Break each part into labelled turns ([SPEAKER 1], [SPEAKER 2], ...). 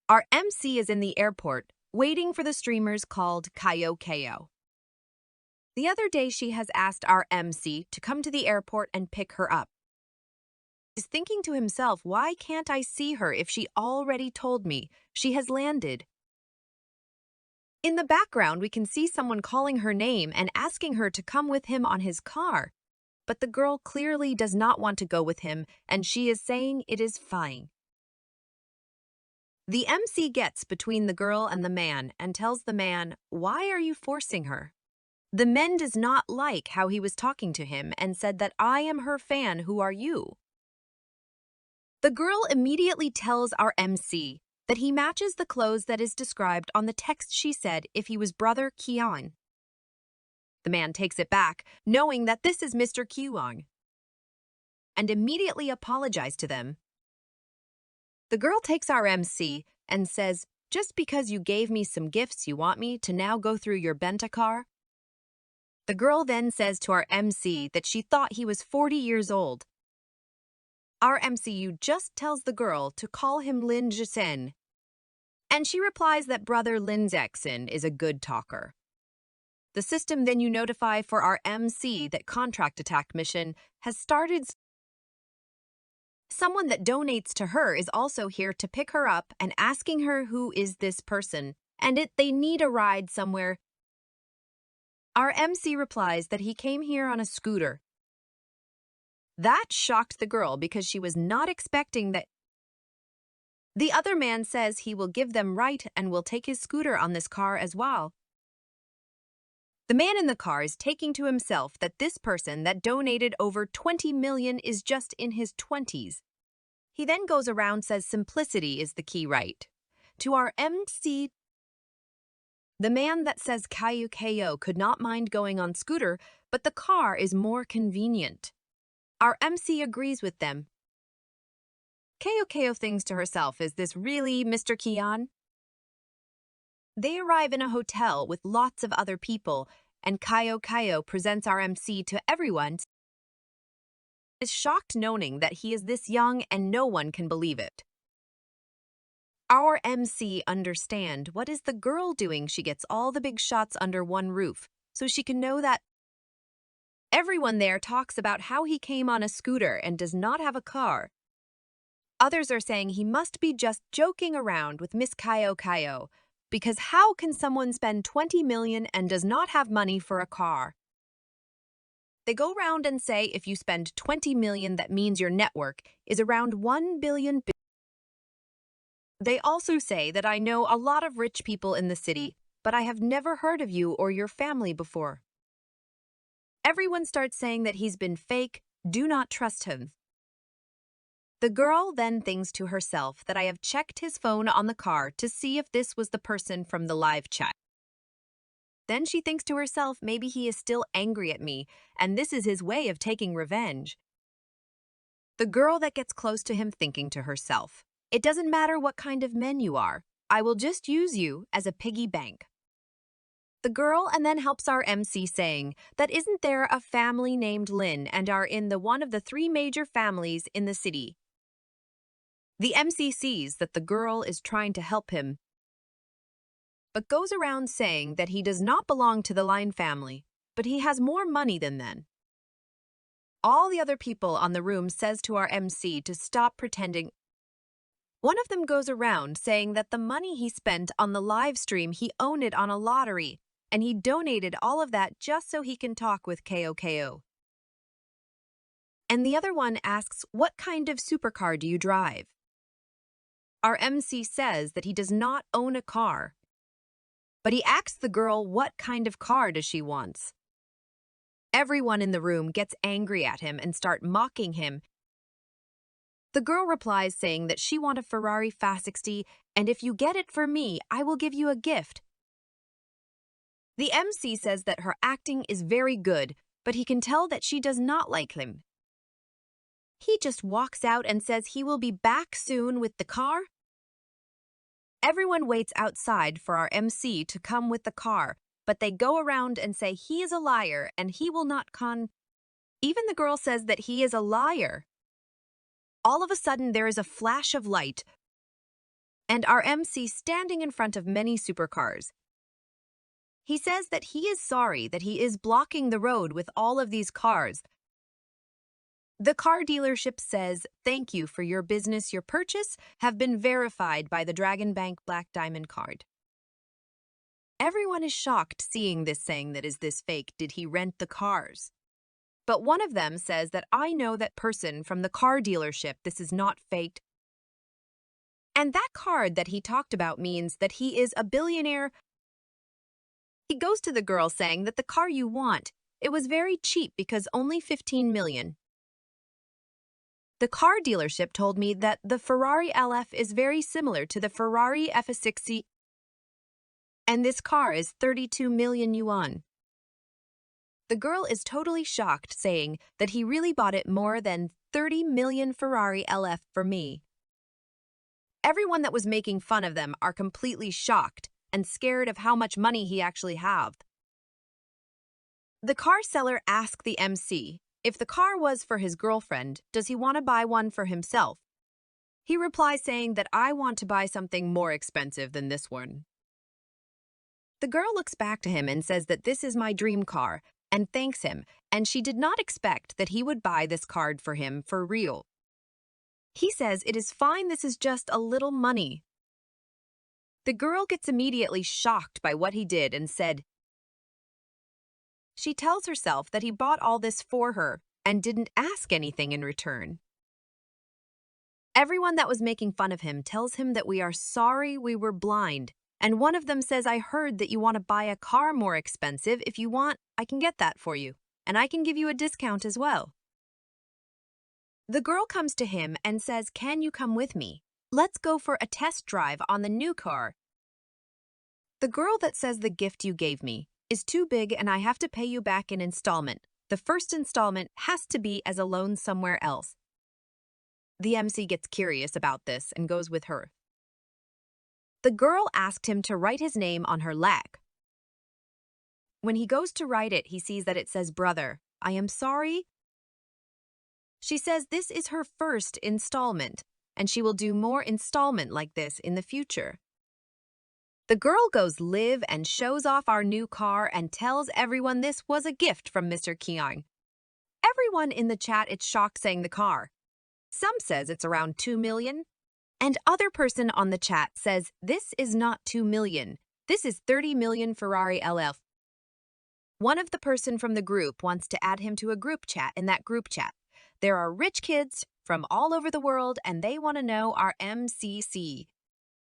[SPEAKER 1] Our MC is in the airport, waiting for the streamers called Kayo. The other day, she has asked our MC to come to the airport and pick her up. He's thinking to himself, why can't I see her if she already told me she has landed? In the background, we can see someone calling her name and asking her to come with him on his car. But the girl clearly does not want to go with him, and she is saying it is fine. The MC gets between the girl and the man and tells the man, why are you forcing her? The man does not like how he was talking to him and said that I am her fan, who are you? The girl immediately tells our MC that he matches the clothes that is described on the text she said if he was brother Kian. The man takes it back, knowing that this is Mr. Kiwang, and immediately apologizes to them. The girl takes our MC and says, just because you gave me some gifts, you want me to now go through your benta car? The girl then says to our MC that she thought he was 40 years old. Our MCU just tells the girl to call him Lin Xin, and she replies that brother Lin Xin is a good talker. The system then you notify for our MC that counterattack mission has started. Someone that donates to her is also here to pick her up and asking her who is this person, and they need a ride somewhere. Our MC replies that he came here on a scooter. That shocked the girl because she was not expecting that. The other man says he will give them right and will take his scooter on this car as well. The man in the car is taking to himself that this person that donated over 20 million is just in his 20s. He then goes around says simplicity is the key, right? To our MC, the man that says Kayo could not mind going on scooter, but the car is more convenient. Our MC agrees with them. Kayo thinks to herself, is this really Mr. Kian? They arrive in a hotel with lots of other people, and Kayo presents our MC to everyone. Is shocked knowing that he is this young and no one can believe it. Our MC understand what is the girl doing. She gets all the big shots under one roof, so she can know that everyone there talks about how he came on a scooter and does not have a car. Others are saying he must be just joking around with Miss Kayo, because how can someone spend 20 million and does not have money for a car? They go round and say if you spend 20 million, that means your network is around 1 billion. They also say that I know a lot of rich people in the city, but I have never heard of you or your family before. Everyone starts saying that he's been fake, do not trust him. The girl then thinks to herself that I have checked his phone on the car to see if this was the person from the live chat. Then she thinks to herself, maybe he is still angry at me, and this is his way of taking revenge. The girl that gets close to him thinking to herself, it doesn't matter what kind of men you are, I will just use you as a piggy bank. The girl and then helps our MC saying that isn't there a family named Lin and are in the one of the 3 major families in the city. The MC sees that the girl is trying to help him, but goes around saying that he does not belong to the Lin family, but he has more money than them. All the other people on the room says to our MC to stop pretending. One of them goes around saying that the money he spent on the live stream, he owned it on a lottery, and he donated all of that just so he can talk with Kayo. And the other one asks, what kind of supercar do you drive? Our MC says that he does not own a car, but he asks the girl what kind of car does she want. Everyone in the room gets angry at him and start mocking him. The girl replies saying that she wants a Ferrari F60, and if you get it for me, I will give you a gift. The MC says that her acting is very good, but he can tell that she does not like him. He just walks out and says he will be back soon with the car. Everyone waits outside for our MC to come with the car, but they go around and say he is a liar and he will not come. Even the girl says that he is a liar. All of a sudden, there is a flash of light. and our MC standing in front of many supercars. He says that he is sorry that he is blocking the road with all of these cars. The car dealership says, "Thank you for your business. Your purchase have been verified by the Dragon Bank Black Diamond card." Everyone is shocked seeing this, saying that is this fake? Did he rent the cars? But one of them says that I know that person from the car dealership. This is not fake. And that card that he talked about means that he is a billionaire. He goes to the girl saying that the car you want, it was very cheap because only 15 million. The car dealership told me that the Ferrari LF is very similar to the Ferrari F60, and this car is 32 million yuan. The girl is totally shocked, saying that he really bought it more than 30 million Ferrari LF for me. Everyone that was making fun of them are completely shocked and scared of how much money he actually have. The car seller asked the MC, if the car was for his girlfriend, does he want to buy one for himself? He replies saying that I want to buy something more expensive than this one. The girl looks back to him and says that this is my dream car and thanks him, and she did not expect that he would buy this card for him for real. He says it is fine, this is just a little money. The girl gets immediately shocked by what he did and said, she tells herself that he bought all this for her and didn't ask anything in return. Everyone that was making fun of him tells him that we are sorry we were blind, and one of them says, I heard that you want to buy a car more expensive. If you want, I can get that for you, and I can give you a discount as well. The girl comes to him and says, can you come with me? Let's go for a test drive on the new car. The girl that says the gift you gave me is too big and I have to pay you back in installment. The first installment has to be as a loan somewhere else. The MC gets curious about this and goes with her. The girl asked him to write his name on her leg. When he goes to write it, he sees that it says, brother, I am sorry. She says this is her first installment, and she will do more installment like this in the future. The girl goes live and shows off our new car and tells everyone this was a gift from Mr. Qiang. Everyone in the chat is shocked, saying the car. Some says it's around 2 million, and other person on the chat says this is not 2 million. This is 30 million Ferrari LF. One of the person from the group wants to add him to a group chat. In that group chat, there are rich kids from all over the world and they want to know our MCC.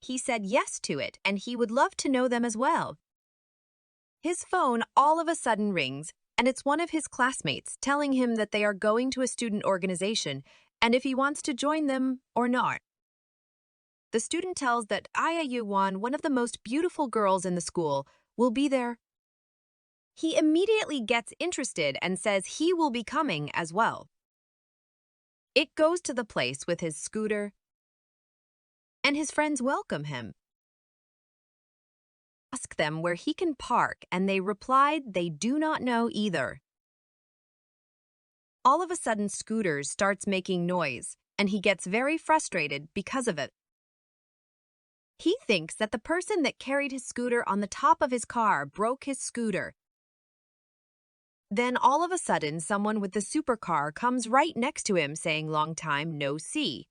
[SPEAKER 1] He said yes to it, and he would love to know them as well. His phone all of a sudden rings, and it's one of his classmates telling him that they are going to a student organization and if he wants to join them or not. The student tells that Aya Yuan, one of the most beautiful girls in the school, will be there. He immediately gets interested and says he will be coming as well. It goes to the place with his scooter, and his friends welcome him. Ask them where he can park, and they replied they do not know either. All of a sudden, Scooter starts making noise, and he gets very frustrated because of it. He thinks that the person that carried his scooter on the top of his car broke his scooter. Then all of a sudden, someone with the supercar comes right next to him saying, long time no see.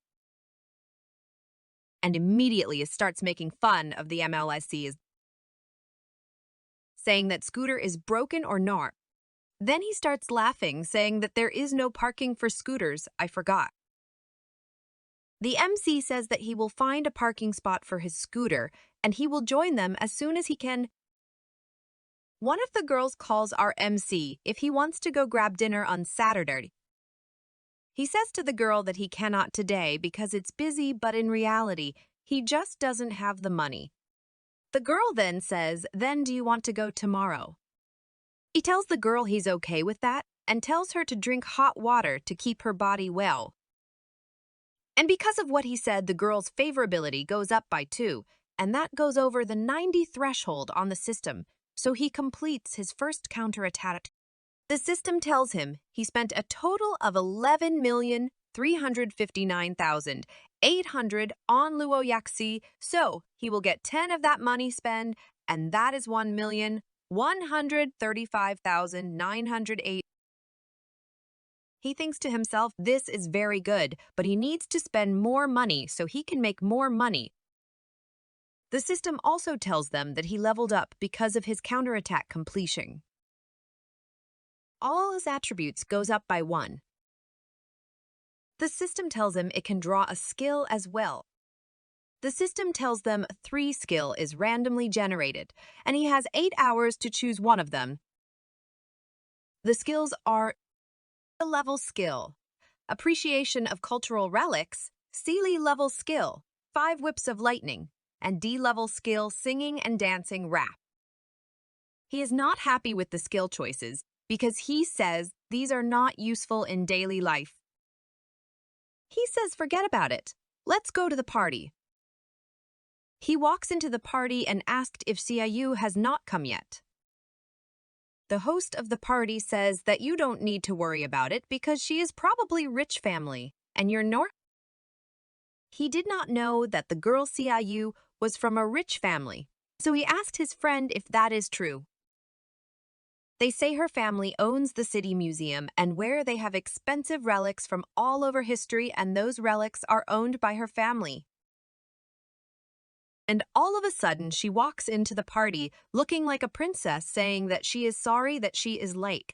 [SPEAKER 1] And immediately it starts making fun of the MLSCs, saying that scooter is broken or not. Then he starts laughing, saying that there is no parking for scooters, I forgot. The MC says that he will find a parking spot for his scooter, and he will join them as soon as he can. One of the girls calls our MC if he wants to go grab dinner on Saturday. He says to the girl that he cannot today because it's busy, but in reality, he just doesn't have the money. The girl then says, then do you want to go tomorrow? He tells the girl he's okay with that and tells her to drink hot water to keep her body well. And because of what he said, the girl's favorability goes up by 2, and that goes over the 90 threshold on the system, so he completes his first counterattack. The system tells him he spent a total of 11 million 359,800 on Luo Yaxi, so he will get 10 of that money spent, and that is 1,135,908. He thinks to himself, this is very good, but he needs to spend more money so he can make more money. The system also tells them that he leveled up because of his counterattack completion. All his attributes goes up by 1. The system tells him it can draw a skill as well. The system tells them 3 skill is randomly generated, and he has 8 hours to choose one of them. The skills are level skill, appreciation of cultural relics, C level skill, 5 whips of lightning, and D level skill singing and dancing rap. He is not happy with the skill choices because he says these are not useful in daily life. He says forget about it. Let's go to the party. He walks into the party and asked if Xiaoyu has not come yet. The host of the party says that you don't need to worry about it because she is probably rich family, and you're not. He did not know that the girl Xiaoyu was from a rich family, so he asked his friend if that is true. They say her family owns the city museum and where they have expensive relics from all over history, and those relics are owned by her family. And all of a sudden, she walks into the party looking like a princess, saying that she is sorry that she is late.